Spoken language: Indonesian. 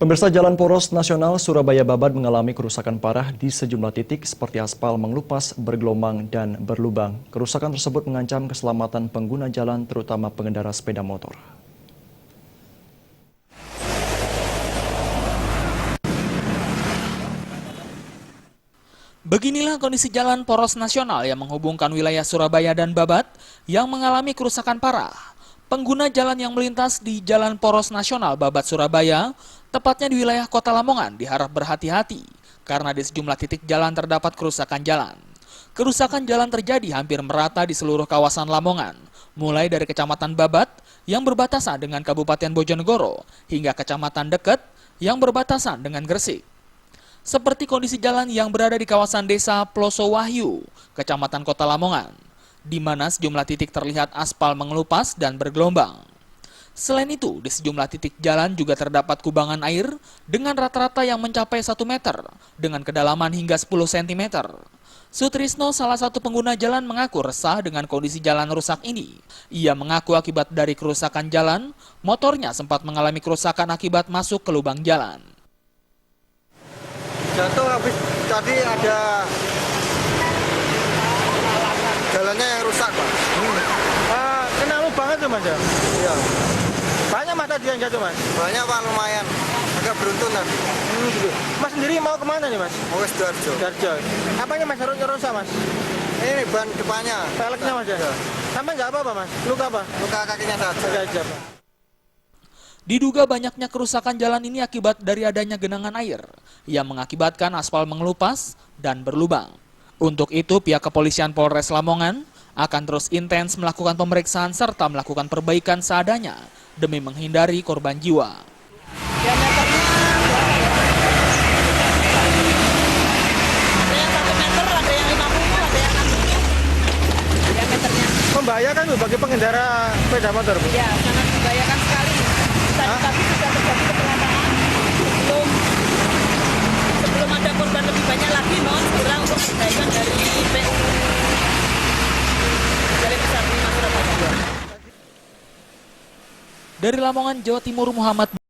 Pemirsa, Jalan Poros Nasional Surabaya Babat mengalami kerusakan parah di sejumlah titik seperti aspal mengelupas, bergelombang, dan berlubang. Kerusakan tersebut mengancam keselamatan pengguna jalan, terutama pengendara sepeda motor. Beginilah kondisi Jalan Poros Nasional yang menghubungkan wilayah Surabaya dan Babat yang mengalami kerusakan parah. Pengguna jalan yang melintas di Jalan Poros Nasional Babat Surabaya, tepatnya di wilayah Kota Lamongan, diharap berhati-hati karena di sejumlah titik jalan terdapat kerusakan jalan. Kerusakan jalan terjadi hampir merata di seluruh kawasan Lamongan, mulai dari Kecamatan Babat yang berbatasan dengan Kabupaten Bojonegoro hingga Kecamatan Deket yang berbatasan dengan Gresik. Seperti kondisi jalan yang berada di kawasan desa Ploso Wahyu, Kecamatan Kota Lamongan, di mana sejumlah titik terlihat aspal mengelupas dan bergelombang. Selain itu, di sejumlah titik jalan juga terdapat kubangan air dengan rata-rata yang mencapai 1 meter dengan kedalaman hingga 10 cm. Sutrisno, salah satu pengguna jalan, mengaku resah dengan kondisi jalan rusak ini. Ia mengaku akibat dari kerusakan jalan, motornya sempat mengalami kerusakan akibat masuk ke lubang jalan. Jatuh habis tadi ada jalannya yang rusak, Pak. Kena lubang itu, Mas, ya? Iya. Banyak Mas tadi yang jatuh, Mas? Banyak, Pak, lumayan. Agak beruntun lah. Gitu. Mas sendiri mau kemana nih, Mas? Mau ke Sidoarjo. Sidoarjo. Apanya, Mas, rusak, Mas? Ini ban depannya. Peleknya, Mas, ya? Iya. Sampai nggak apa-apa, Mas? Luka apa? Luka kakinya saja. Aja, Pak. Diduga banyaknya kerusakan jalan ini akibat dari adanya genangan air yang mengakibatkan aspal mengelupas dan berlubang. Untuk itu, pihak kepolisian Polres Lamongan akan terus intens melakukan pemeriksaan serta melakukan perbaikan seadanya demi menghindari korban jiwa. Diameternya ada yang 1 meter, ada yang 50, ada yang 60 diameternya. Membahayakan tuh bagi pengendara sepeda motor, Bu? Ya, sangat membahayakan sekali. Tadi sudah terjadi kecelakaan sebelum ada korban lebih banyak lagi, mohon segera untuk perbaikan dari PU Jalan Besar 5 Surabaya. Dari Lamongan, Jawa Timur, Muhammad